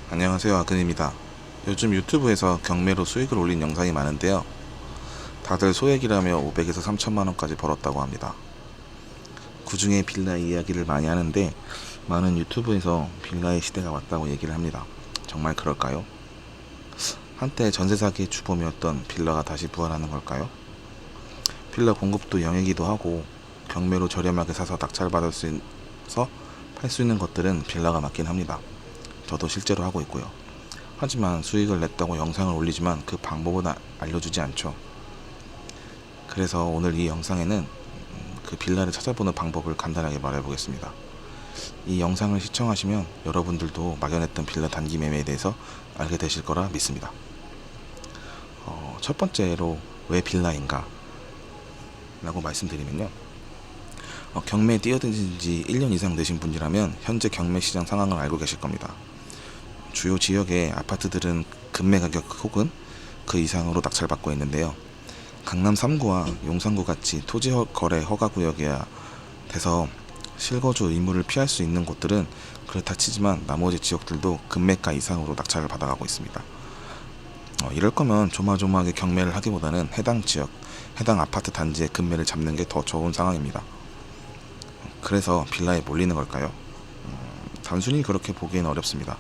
안녕하세요, 아근입니다. 요즘 유튜브에서 경매로 수익을 올린 영상이 많은데요. 다들 소액이라며 500에서 3천만원까지 벌었다고 합니다. 그 중에 빌라 이야기를 많이 하는데 많은 유튜브에서 빌라의 시대가 왔다고 얘기를 합니다. 정말 그럴까요? 한때 전세 사기의 주범이었던 빌라가 다시 부활하는 걸까요? 빌라 공급도 영위기도 하고 경매로 저렴하게 사서 낙찰받을 수 있어 팔 수 있는 것들은 빌라가 맞긴 합니다. 저도 실제로 하고 있고요. 하지만 수익을 냈다고 영상을 올리지만 그 방법은 알려주지 않죠. 그래서 오늘 이 영상에는 그 빌라를 찾아보는 방법을 간단하게 말해보겠습니다. 이 영상을 시청하시면 여러분들도 막연했던 빌라 단기 매매에 대해서 알게 되실 거라 믿습니다. 첫 번째로 왜 빌라인가 라고 말씀드리면요. 경매에 뛰어든 지 1년 이상 되신 분이라면 현재 경매 시장 상황을 알고 계실 겁니다. 주요 지역의 아파트들은 금매 가격 혹은 그 이상으로 낙찰받고 있는데요. 강남 3구와 용산구 같이 토지 거래 허가 구역이야 돼서 실거주 의무를 피할 수 있는 곳들은 그렇다 치지만 나머지 지역들도 금매가 이상으로 낙찰을 받아가고 있습니다. 이럴 거면 조마조마하게 경매를 하기보다는 해당 지역, 해당 아파트 단지의 금매를 잡는 게 더 좋은 상황입니다. 그래서 빌라에 몰리는 걸까요? 단순히 그렇게 보기엔 어렵습니다.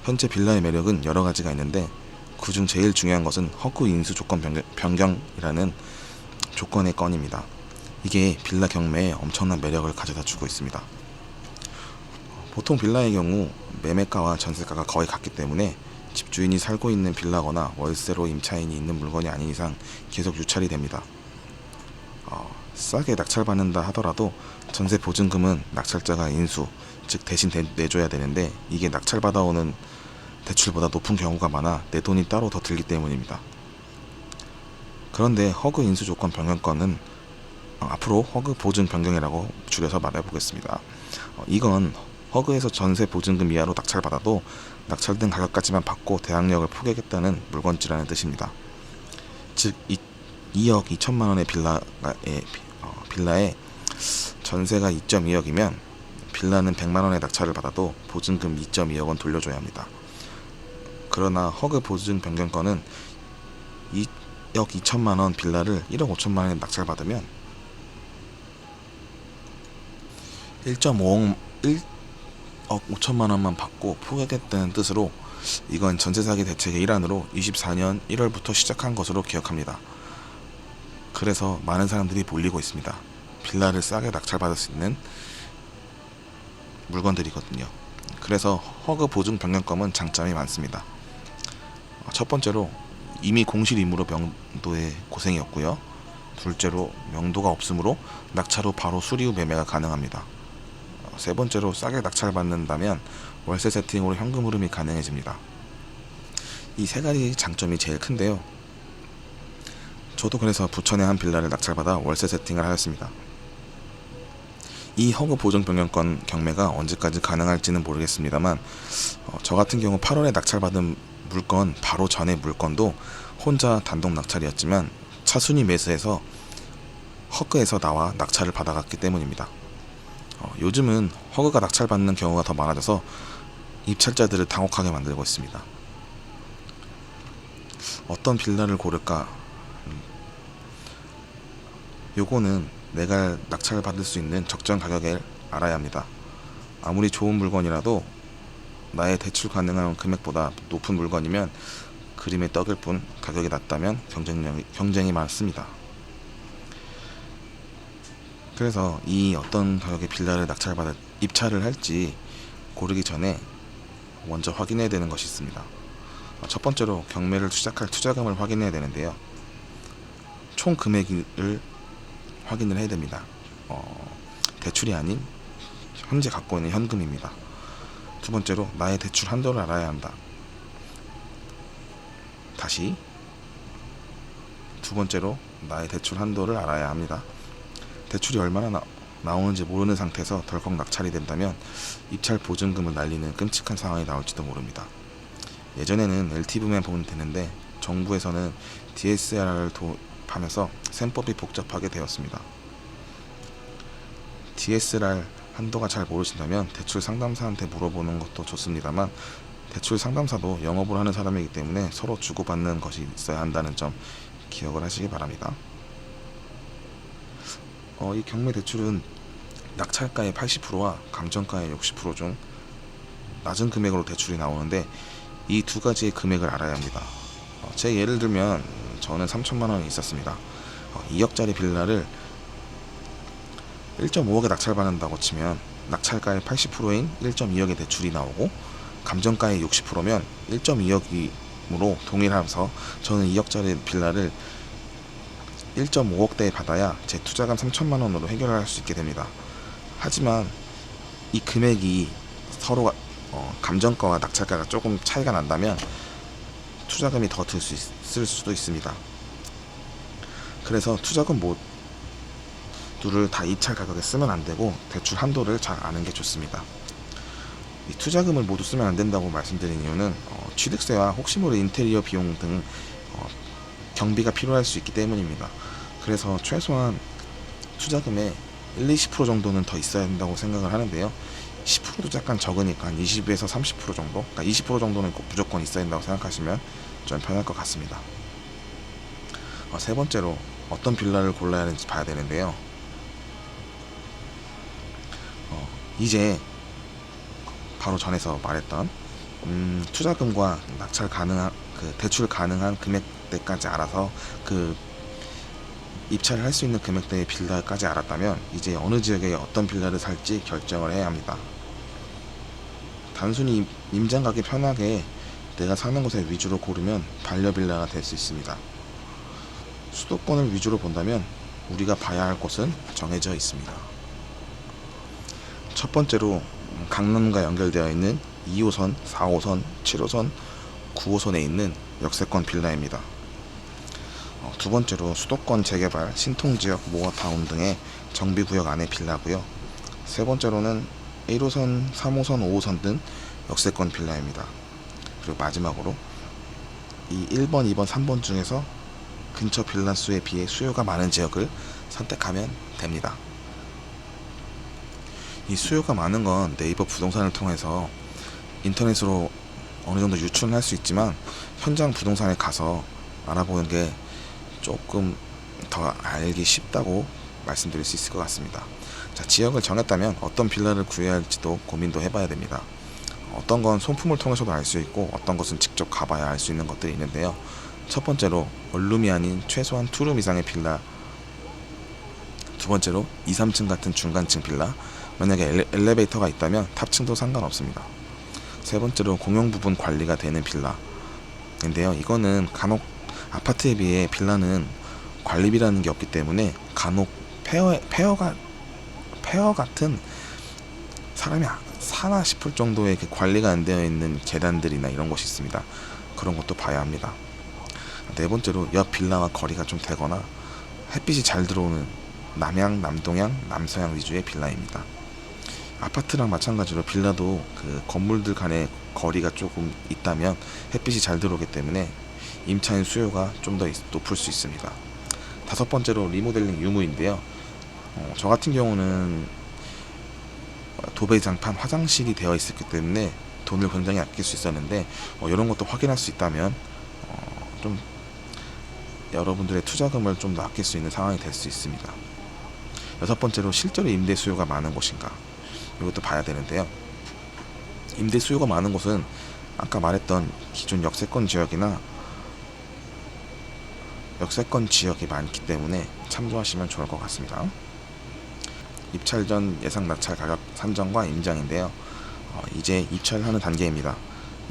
현재 빌라의 매력은 여러 가지가 있는데 그중 제일 중요한 것은 허구 인수 조건 변경이라는 조건의 건입니다. 이게 빌라 경매에 엄청난 매력을 가져다 주고 있습니다. 보통 빌라의 경우 매매가와 전세가가 거의 같기 때문에 집주인이 살고 있는 빌라거나 월세로 임차인이 있는 물건이 아닌 이상 계속 유찰이 됩니다. 싸게 낙찰받는다 하더라도 전세 보증금은 낙찰자가 인수, 즉 대신 내줘야 되는데 이게 낙찰받아오는 대출보다 높은 경우가 많아 내 돈이 따로 더 들기 때문입니다. 그런데 허그 인수 조건 변경권은 앞으로 허그 보증 변경이라고 줄여서 말해보겠습니다. 이건 허그에서 전세 보증금 이하로 낙찰받아도 낙찰된 가격까지만 받고 대항력을 포기하겠다는 물건지라는 뜻입니다. 즉 2억 2천만 원의 빌라에 전세가 2.2억이면 빌라는 100만 원의 낙찰을 받아도 보증금 2.2억 원 돌려줘야 합니다. 그러나 허그 보증 변경권은 2억 2천만 원 빌라를 1억 5천만 원에 낙찰받으면 1.5억 1억 5천만 원만 받고 포기하겠다는 뜻으로 이건 전세 사기 대책의 일환으로 24년 1월부터 시작한 것으로 기억합니다. 그래서 많은 사람들이 몰리고 있습니다. 빌라를 싸게 낙찰받을 수 있는 물건들이거든요. 그래서 허그 보증 변경권은 장점이 많습니다. 첫 번째로 이미 공실 임으로 명도의 고생이었고요. 둘째로 명도가 없으므로 낙찰 후 바로 수리 후 매매가 가능합니다. 세 번째로 싸게 낙찰받는다면 월세 세팅으로 현금 흐름이 가능해집니다. 이 세 가지 장점이 제일 큰데요. 저도 그래서 부천의 한 빌라를 낙찰받아 월세 세팅을 하였습니다. 이 허그 보증 변경권 경매가 언제까지 가능할지는 모르겠습니다만 저 같은 경우 8월에 낙찰받은 물건 바로 전에 물건도 혼자 단독 낙찰이었지만 차순위 매수해서 허그에서 나와 낙찰을 받아갔기 때문입니다. 요즘은 허그가 낙찰받는 경우가 더 많아져서 입찰자들을 당혹하게 만들고 있습니다. 어떤 빌라를 고를까? 요거는 내가 낙찰을 받을 수 있는 적정 가격을 알아야 합니다. 아무리 좋은 물건이라도 나의 대출 가능한 금액보다 높은 물건이면 그림의 떡일 뿐 가격이 낮다면 경쟁이 많습니다. 그래서 이 어떤 가격의 빌라를 입찰을 할지 고르기 전에 먼저 확인해야 되는 것이 있습니다. 첫 번째로 경매를 시작할 투자금을 확인해야 되는데요. 총 금액을 확인을 해야 됩니다. 대출이 아닌 현재 갖고 있는 현금입니다. 두 번째로 나의 대출 한도를 알아야 한다. 다시 두 번째로 나의 대출 한도를 알아야 합니다. 대출이 얼마나 나오는지 모르는 상태에서 덜컥 낙찰이 된다면 입찰 보증금을 날리는 끔찍한 상황이 나올지도 모릅니다. 예전에는 LTV만 보면 되는데 정부에서는 DSR을 도입하면서 셈법이 복잡하게 되었습니다. DSR 한도가 잘 모르신다면 대출 상담사한테 물어보는 것도 좋습니다만 대출 상담사도 영업을 하는 사람이기 때문에 서로 주고받는 것이 있어야 한다는 점 기억을 하시기 바랍니다. 이 경매 대출은 낙찰가의 80%와 감정가의 60%중 낮은 금액으로 대출이 나오는데 이 두 가지의 금액을 알아야 합니다. 제 예를 들면 저는 3천만 원이 있었습니다. 2억짜리 빌라를 1.5억에 낙찰받는다고 치면 낙찰가의 80%인 1.2억의 대출이 나오고 감정가의 60%면 1.2억이므로 동일하면서 저는 2억짜리 빌라를 1.5억대에 받아야 제 투자금 3천만 원으로 해결할 수 있게 됩니다. 하지만 이 금액이 서로가 감정가와 낙찰가가 조금 차이가 난다면 투자금이 더 들 수 있을 수도 있습니다. 그래서 투자금 모두를 다 입찰 가격에 쓰면 안 되고 대출 한도를 잘 아는 게 좋습니다. 이 투자금을 모두 쓰면 안 된다고 말씀드린 이유는 취득세와 혹시 모를 인테리어 비용 등 경비가 필요할 수 있기 때문입니다. 그래서 최소한 투자금의 20% 정도는 더 있어야 된다고 생각을 하는데요. 10%도 약간 적으니까 한 20에서 30% 정도, 그러니까 20% 정도는 꼭 무조건 있어야 된다고 생각하시면 좀 편할 것 같습니다. 세 번째로 어떤 빌라를 골라야 하는지 봐야 되는데요. 이제 바로 전에서 말했던 투자금과 낙찰 가능한 대출 가능한 금액대까지 알아서 입찰을 할 수 있는 금액대의 빌라까지 알았다면 이제 어느 지역에 어떤 빌라를 살지 결정을 해야 합니다. 단순히 임장 가기 편하게 내가 사는 곳에 위주로 고르면 반려빌라가 될 수 있습니다. 수도권을 위주로 본다면 우리가 봐야 할 곳은 정해져 있습니다. 첫 번째로 강남과 연결되어 있는 2호선, 4호선, 7호선, 9호선에 있는 역세권 빌라입니다. 두 번째로 수도권 재개발, 신통지역, 모어타운 등의 정비구역 안의 빌라고요. 세 번째로는 1호선, 3호선, 5호선 등 역세권 빌라입니다. 그리고 마지막으로 이 1번, 2번, 3번 중에서 근처 빌라 수에 비해 수요가 많은 지역을 선택하면 됩니다. 이 수요가 많은 건 네이버 부동산을 통해서 인터넷으로 어느 정도 유출을 할 수 있지만 현장 부동산에 가서 알아보는 게 조금 더 알기 쉽다고 말씀드릴 수 있을 것 같습니다. 자, 지역을 정했다면 어떤 빌라를 구해야 할지도 고민도 해봐야 됩니다. 어떤 건 손품을 통해서도 알 수 있고 어떤 것은 직접 가봐야 알 수 있는 것들이 있는데요. 첫 번째로 원룸이 아닌 최소한 투룸 이상의 빌라, 두 번째로 2, 3층 같은 중간층 빌라, 만약에 엘리베이터가 있다면 탑층도 상관없습니다. 세 번째로 공용 부분 관리가 되는 빌라인데요. 이거는 간혹 아파트에 비해 빌라는 관리비라는 게 없기 때문에 간혹 폐허 같은 사람이 사나 싶을 정도의 관리가 안 되어 있는 계단들이나 이런 곳이 있습니다. 그런 것도 봐야 합니다. 네 번째로 옆 빌라와 거리가 좀 되거나 햇빛이 잘 들어오는 남향, 남동향, 남서향 위주의 빌라입니다. 아파트랑 마찬가지로 빌라도 건물들 간의 거리가 조금 있다면 햇빛이 잘 들어오기 때문에 임차인 수요가 좀 더 높을 수 있습니다. 다섯 번째로 리모델링 유무인데요. 저 같은 경우는 도배장판 화장실이 되어 있었기 때문에 돈을 굉장히 아낄 수 있었는데 이런 것도 확인할 수 있다면 좀 여러분들의 투자금을 좀 더 아낄 수 있는 상황이 될 수 있습니다. 여섯 번째로 실제로 임대 수요가 많은 곳인가, 이것도 봐야 되는데요. 임대 수요가 많은 곳은 아까 말했던 기존 역세권 지역이나 역세권 지역이 많기 때문에 참조하시면 좋을 것 같습니다. 입찰 전 예상 낙찰 가격 산정과 임장인데요. 이제 입찰하는 단계입니다.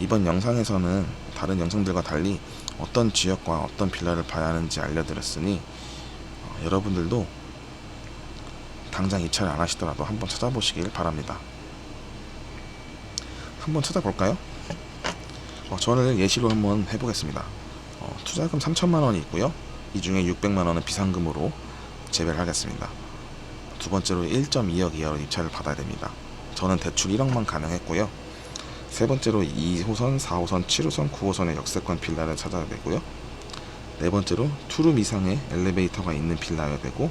이번 영상에서는 다른 영상들과 달리 어떤 지역과 어떤 빌라를 봐야 하는지 알려드렸으니 여러분들도 당장 입찰 안 하시더라도 한번 찾아보시길 바랍니다. 한번 찾아볼까요? 저는 예시로 한번 해보겠습니다. 투자금 3천만 원이 있고요. 이 중에 600만 원은 비상금으로 제외를 하겠습니다. 두 번째로 1.2억 이하로 입찰을 받아야 됩니다. 저는 대출 1억만 가능했고요. 세 번째로 2호선, 4호선, 7호선, 9호선의 역세권 빌라를 찾아야 되고요. 네 번째로 투룸 이상의 엘리베이터가 있는 빌라여야 되고,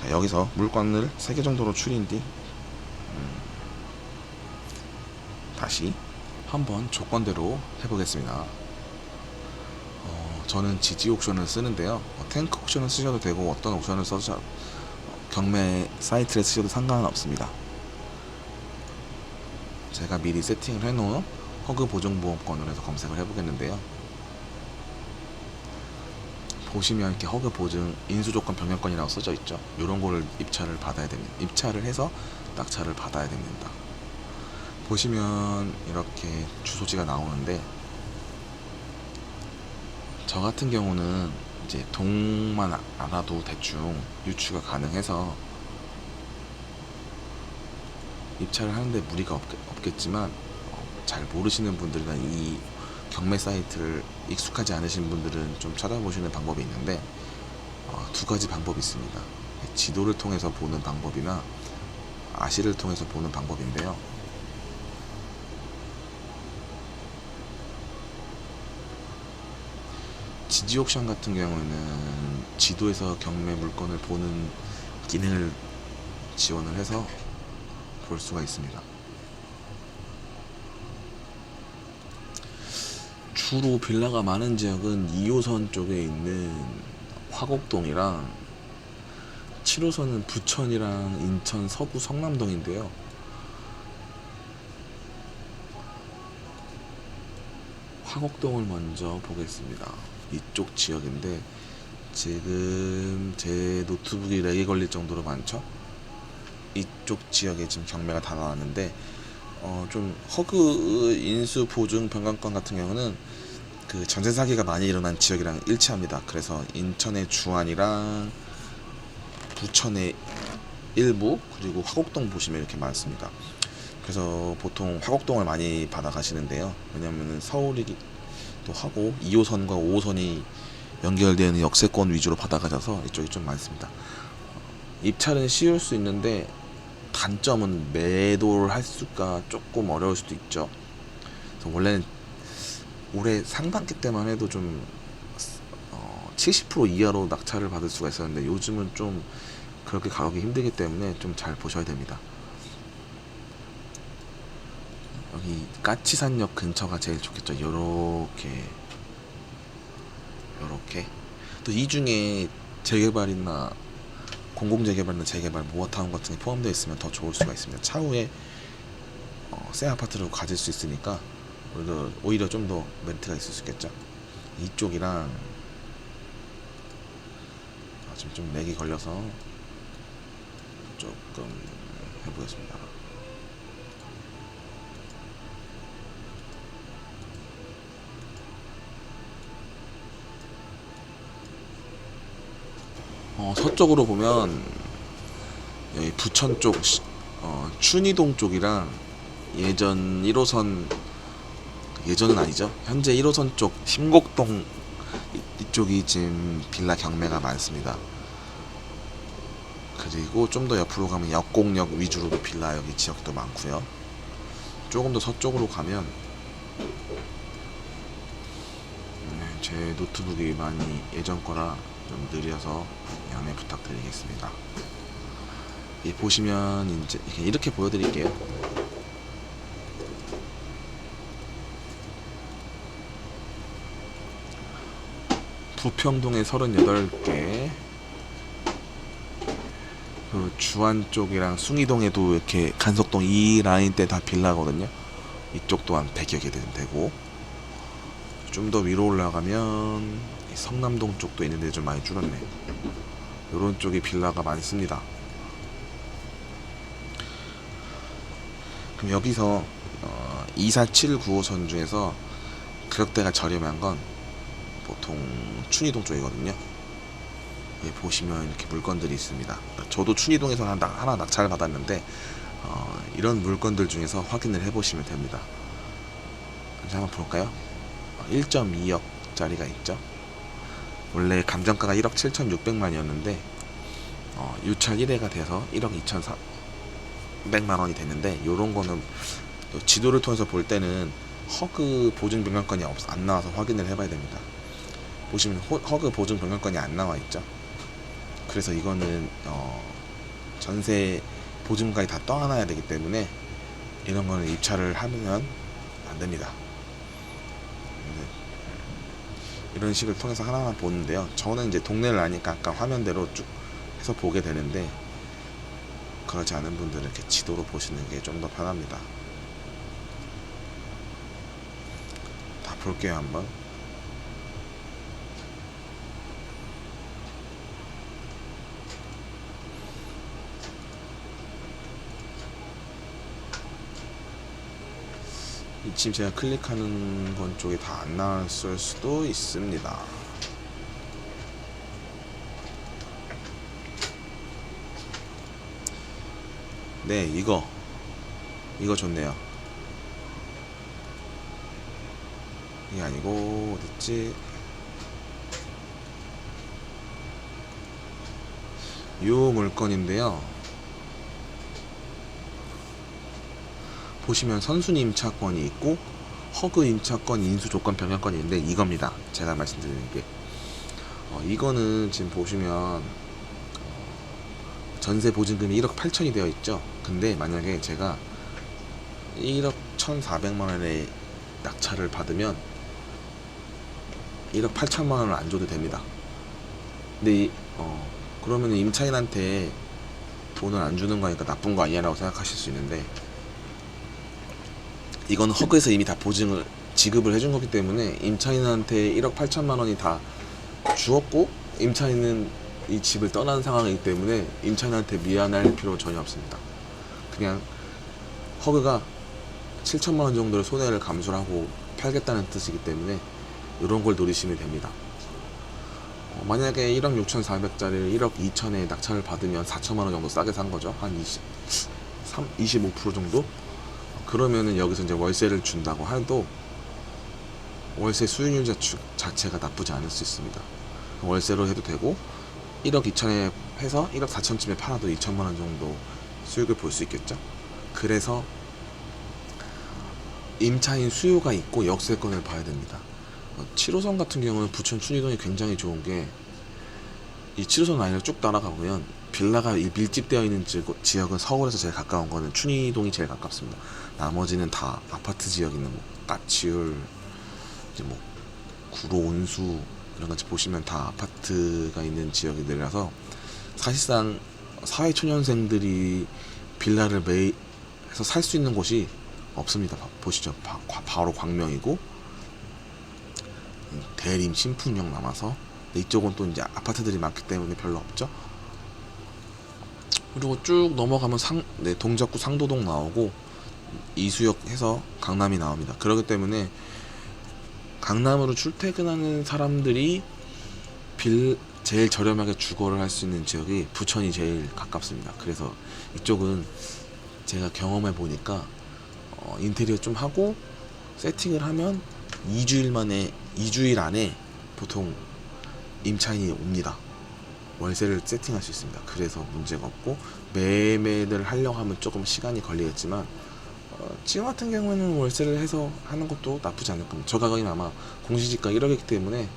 자, 여기서 물건을 3개 정도로 추린 뒤 다시 한번 조건대로 해보겠습니다. 저는 지지 옵션을 쓰는데요. 탱크 옵션을 쓰셔도 되고 어떤 옵션을 써서 경매 사이트를 쓰셔도 상관은 없습니다. 제가 미리 세팅을 해놓은 허그 보증보험권을 해서 검색을 해보겠는데요. 보시면 이렇게 허그 보증 인수조건 변경권이라고 써져 있죠. 이런 거를 입찰을 받아야 됩니다. 입찰을 해서 낙찰을 받아야 됩니다. 보시면 이렇게 주소지가 나오는데, 저 같은 경우는 이제 동만 알아도 대충 유추가 가능해서 입찰을 하는데 무리가 없겠지만, 잘 모르시는 분들이나 이 경매 사이트를 익숙하지 않으신 분들은 좀 찾아보시는 방법이 있는데, 두 가지 방법이 있습니다. 지도를 통해서 보는 방법이나 아시를 통해서 보는 방법인데요. 지지 옥션 같은 경우에는 지도에서 경매 물건을 보는 기능을 지원을 해서 볼 수가 있습니다. 주로 빌라가 많은 지역은 2호선 쪽에 있는 화곡동이랑 7호선은 부천이랑 인천 서구 성남동인데요. 화곡동을 먼저 보겠습니다. 이쪽 지역인데 지금 제 노트북이 렉이 걸릴 정도로 많죠. 이쪽 지역에 지금 경매가 다 나왔는데, 좀 허그 인수 보증 변경권 같은 경우는 그 전세 사기가 많이 일어난 지역이랑 일치합니다. 그래서 인천의 주안이랑 부천의 일부, 그리고 화곡동 보시면 이렇게 많습니다. 그래서 보통 화곡동을 많이 받아 가시는데요. 왜냐면은 서울이기도 하고 2호선과 5호선이 연결되는 역세권 위주로 받아 가셔서 이쪽이 좀 많습니다. 입찰은 쉬울 수 있는데 단점은 매도를 할 수가 조금 어려울 수도 있죠. 그래서 원래는 올해 상반기 때만 해도 좀 70% 이하로 낙찰을 받을 수가 있었는데, 요즘은 좀 그렇게 가격이 힘들기 때문에 좀 잘 보셔야 됩니다. 여기 까치산역 근처가 제일 좋겠죠. 요렇게 또 이 중에 재개발이나 공공재개발이나 재개발 모아타운 같은 게 포함되어 있으면 더 좋을 수가 있습니다. 차후에 새 아파트로 가질 수 있으니까 오히려 좀 더 메리트가 있을 수 있겠죠. 이쪽이랑 지금 좀 렉이 걸려서 조금 해보겠습니다. 서쪽으로 보면 여기 부천 쪽, 춘희동 쪽이랑 예전 1호선, 예전은 아니죠, 현재 1호선 쪽 심곡동 이쪽이 지금 빌라 경매가 많습니다. 그리고 좀 더 옆으로 가면 역곡역 위주로도 빌라 여기 지역도 많고요. 조금 더 서쪽으로 가면 제 노트북이 많이 예전 거라 좀 느려서 양해 부탁드리겠습니다. 보시면 이제 이렇게 보여드릴게요. 부평동에 38개, 그 주안 쪽이랑 숭이동에도 이렇게 간석동 이 라인대 다 빌라거든요. 이쪽 또한 100여 개 되고, 좀 더 위로 올라가면 성남동 쪽도 있는데 좀 많이 줄었네. 요런 쪽에 빌라가 많습니다. 그럼 여기서 24795선 중에서 가격대가 저렴한 건 보통 춘희동 쪽이거든요. 여기 보시면 이렇게 물건들이 있습니다. 저도 춘희동에서 하나 낙찰을 받았는데 이런 물건들 중에서 확인을 해보시면 됩니다. 이제 한번 볼까요? 1.2억 짜리가 있죠. 원래 감정가가 1억 7,600만이었는데 유찰 1회가 돼서 1억 2,400만원이 됐는데, 요런 거는 지도를 통해서 볼 때는 허그 보증 변경권이 안 나와서 확인을 해봐야 됩니다. 보시면 허그 보증 변경권이 안 나와 있죠. 그래서 이거는 전세 보증까지 다 떠안아야 되기 때문에 이런 거는 입찰을 하면 안 됩니다. 이런 식을 통해서 하나하나 보는데요. 저는 이제 동네를 아니까 아까 화면대로 쭉 해서 보게 되는데, 그렇지 않은 분들은 이렇게 지도로 보시는 게 좀 더 편합니다. 다 볼게요 한번. 지금 제가 클릭하는 건 쪽에 다 안 나왔을 수도 있습니다. 네, 이거 좋네요. 이게 아니고 어딨지? 요 물건인데요. 보시면 선순위 임차권이 있고 허그 임차권, 인수 조건 변경권이 있는데 이겁니다. 제가 말씀드리는 게 이거는 지금 보시면 전세 보증금이 1억 8천이 되어 있죠. 근데 만약에 제가 1억 1,400만 원의 낙찰을 받으면 1억 8천만 원을 안 줘도 됩니다. 근데 그러면 임차인한테 돈을 안 주는 거니까 나쁜 거 아니냐라고 생각하실 수 있는데, 이건 허그에서 이미 다 보증을 지급을 해준 거기 때문에 임차인한테 1억 8천만 원이 다 주었고, 임차인은 이 집을 떠난 상황이기 때문에 임차인한테 미안할 필요 전혀 없습니다. 그냥 허그가 7천만 원 정도의 손해를 감수를 하고 팔겠다는 뜻이기 때문에 이런 걸 노리시면 됩니다. 만약에 1억 6,400짜리를 1억 2천에 낙찰을 받으면 4천만 원 정도 싸게 산 거죠. 한 25% 정도? 그러면은 여기서 이제 월세를 준다고 해도 월세 수익률 자체가 나쁘지 않을 수 있습니다. 월세로 해도 되고 1억 2천에 해서 1억 4천쯤에 팔아도 2천만 원 정도 수익을 볼 수 있겠죠. 그래서 임차인 수요가 있고 역세권을 봐야 됩니다. 7호선 같은 경우는 부천 춘희동이 굉장히 좋은 게, 이 7호선 라인을 쭉 따라가보면 빌라가 밀집되어 있는 지역은 서울에서 제일 가까운 거는 춘희동이 제일 가깝습니다. 나머지는 다 아파트 지역 있는 까치울, 이제 구로, 온수 이런 것 보시면 다 아파트가 있는 지역이라서 사실상 사회초년생들이 빌라를 매입해서 살 수 있는 곳이 없습니다. 보시죠. 바로 광명이고 대림, 신풍역 남아서, 이쪽은 또 이제 아파트들이 많기 때문에 별로 없죠. 그리고 쭉 넘어가면 동작구 상도동 나오고 이수역 해서 강남이 나옵니다. 그렇기 때문에 강남으로 출퇴근하는 사람들이 제일 저렴하게 주거를 할 수 있는 지역이 부천이 제일 가깝습니다. 그래서 이쪽은 제가 경험해 보니까 인테리어 좀 하고 세팅을 하면 2주일 안에 보통 임차인이 옵니다. 월세를 세팅할 수 있습니다. 그래서 문제가 없고, 매매를 하려고 하면 조금 시간이 걸리겠지만 지금 같은 경우에는 월세를 해서 하는 것도 나쁘지 않을 겁니다. 저 가격이 아마 공시지가 1억이기 때문에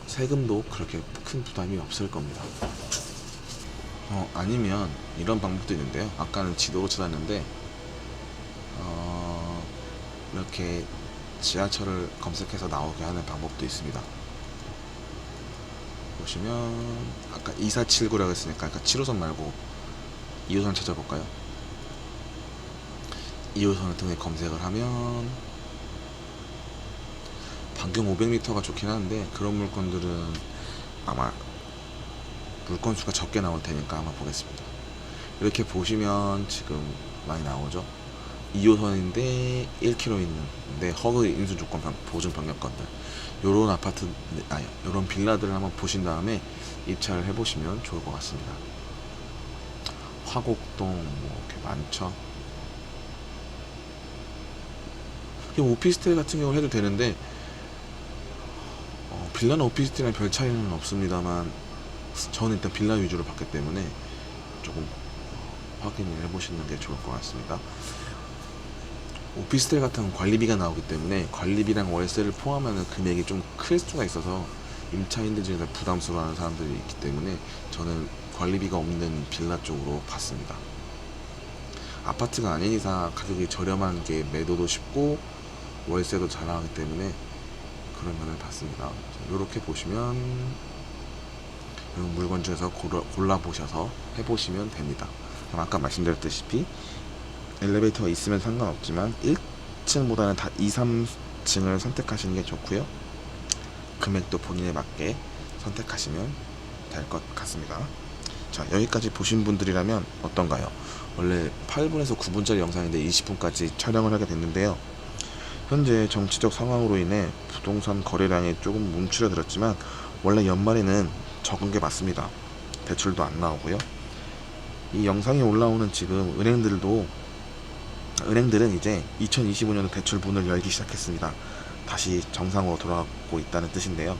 세금도 그렇게 큰 부담이 없을 겁니다. 아니면 이런 방법도 있는데요. 아까는 지도로 찾았는데 이렇게 지하철을 검색해서 나오게 하는 방법도 있습니다. 보시면 아까 2479라고 했으니까 아까 7호선 말고 2호선 찾아볼까요? 2호선을 통해 검색을 하면 반경 500m가 좋긴 한데, 그런 물건들은 아마 물건 수가 적게 나올 테니까 한번 보겠습니다. 이렇게 보시면 지금 많이 나오죠. 2호선인데 1km 있는데 허그 인수 조건 보증 변경권들, 요런 아파트, 요런 빌라들을 한번 보신 다음에 입찰을 해보시면 좋을 것 같습니다. 화곡동 이렇게 많죠. 오피스텔 같은 경우 해도 되는데 빌라나 오피스텔이랑 별 차이는 없습니다만 저는 일단 빌라 위주로 봤기 때문에 조금 확인을 해보시는 게 좋을 것 같습니다. 오피스텔 같은 건 관리비가 나오기 때문에 관리비랑 월세를 포함하는 금액이 좀 클 수가 있어서 임차인들 중에서 부담스러워하는 사람들이 있기 때문에 저는 관리비가 없는 빌라 쪽으로 봤습니다. 아파트가 아닌 이상 가격이 저렴한 게 매도도 쉽고 월세도 잘 나가기 때문에 그런 면을 봤습니다. 이렇게 보시면 이 물건 중에서 골라보셔서 해보시면 됩니다. 아까 말씀드렸다시피 엘리베이터가 있으면 상관없지만 1층보다는 다 2, 3층을 선택하시는 게 좋고요. 금액도 본인에 맞게 선택하시면 될 것 같습니다. 자, 여기까지 보신 분들이라면 어떤가요? 원래 8분에서 9분짜리 영상인데 20분까지 촬영을 하게 됐는데요. 현재 정치적 상황으로 인해 부동산 거래량이 조금 움츠러들었지만 원래 연말에는 적은 게 맞습니다. 대출도 안 나오고요. 이 영상이 올라오는 지금 은행들은 이제 2025년도 대출 문을 열기 시작했습니다. 다시 정상으로 돌아가고 있다는 뜻인데요.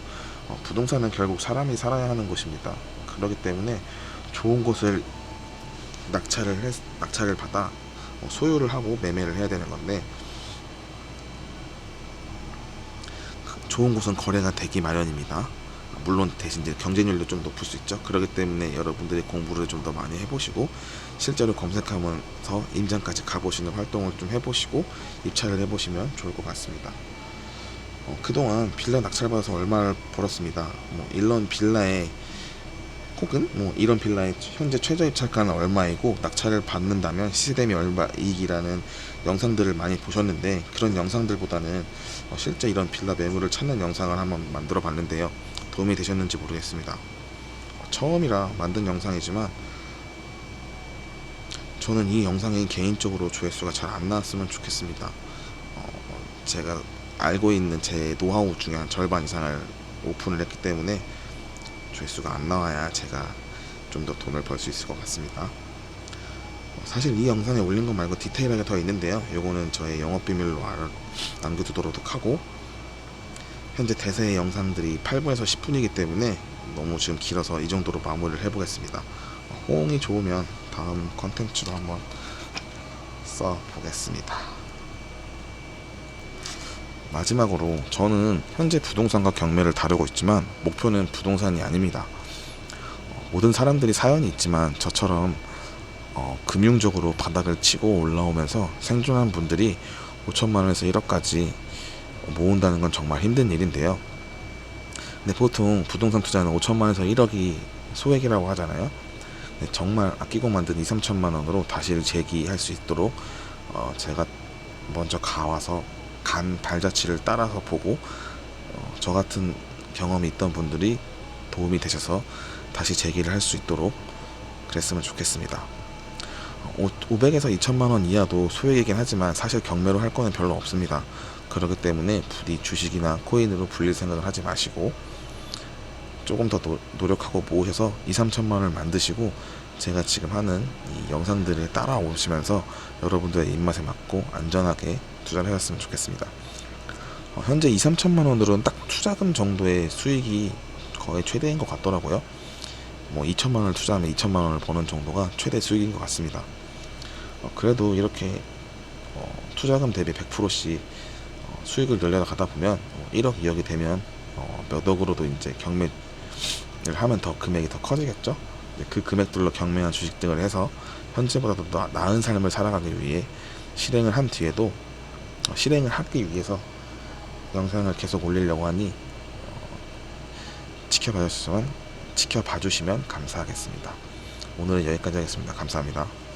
부동산은 결국 사람이 살아야 하는 곳입니다. 그렇기 때문에 좋은 곳을 낙찰을 받아 소유를 하고 매매를 해야 되는 건데, 좋은 곳은 거래가 되기 마련입니다. 물론 대신 이제 경쟁률도 좀 높을 수 있죠. 그렇기 때문에 여러분들이 공부를 좀 더 많이 해보시고 실제로 검색하면서 임장까지 가보시는 활동을 좀 해보시고 입찰을 해보시면 좋을 것 같습니다. 그동안 빌라 낙찰받아서 얼마를 벌었습니다. 이런 빌라에 혹은 이런 빌라의 현재 최저 입찰가는 얼마이고 낙찰을 받는다면 시세대비 얼마이익이라는 영상들을 많이 보셨는데, 그런 영상들보다는 실제 이런 빌라 매물을 찾는 영상을 한번 만들어 봤는데요. 도움이 되셨는지 모르겠습니다. 처음이라 만든 영상이지만 저는 이 영상이 개인적으로 조회수가 잘 안 나왔으면 좋겠습니다. 제가 알고 있는 제 노하우 중에 한 절반 이상을 오픈을 했기 때문에 조회수가 안 나와야 제가 좀 더 돈을 벌 수 있을 것 같습니다. 사실 이 영상에 올린 거 말고 디테일하게 더 있는데요. 요거는 저의 영업비밀로 남겨두도록 하고, 현재 대세의 영상들이 8분에서 10분이기 때문에 너무 지금 길어서 이 정도로 마무리를 해보겠습니다. 호응이 좋으면 다음 컨텐츠로 한번 써보겠습니다. 마지막으로 저는 현재 부동산과 경매를 다루고 있지만 목표는 부동산이 아닙니다. 모든 사람들이 사연이 있지만 저처럼 금융적으로 바닥을 치고 올라오면서 생존한 분들이 5천만원에서 1억까지 모은다는 건 정말 힘든 일인데요. 근데 보통 부동산 투자는 5천만원에서 1억이 소액이라고 하잖아요. 정말 아끼고 만든 2, 3천만원으로 다시 재기할 수 있도록 제가 먼저 가와서 간 발자취를 따라서 보고 저 같은 경험이 있던 분들이 도움이 되셔서 다시 재기를 할 수 있도록 그랬으면 좋겠습니다. 500에서 2천만원 이하도 소액이긴 하지만 사실 경매로 할 거는 별로 없습니다. 그렇기 때문에 부디 주식이나 코인으로 불릴 생각을 하지 마시고 조금 더 노력하고 모으셔서 2, 3천만원을 만드시고 제가 지금 하는 이 영상들을 따라오시면서 여러분들의 입맛에 맞고 안전하게 투자를 하셨으면 좋겠습니다. 현재 2, 3천만원으로는 딱 투자금 정도의 수익이 거의 최대인 것 같더라고요. 2천만원을 투자하면 2천만원을 버는 정도가 최대 수익인 것 같습니다. 그래도 이렇게 투자금 대비 100%씩 수익을 늘려가다 보면 1억, 2억이 되면 몇 억으로도 이제 경매를 하면 더 금액이 더 커지겠죠. 그 금액들로 경매나 주식 등을 해서 현재보다도 더 나은 삶을 살아가기 위해 실행을 한 뒤에도 실행을 하기 위해서 영상을 계속 올리려고 하니 지켜봐 주시면 감사하겠습니다. 오늘은 여기까지 하겠습니다. 감사합니다.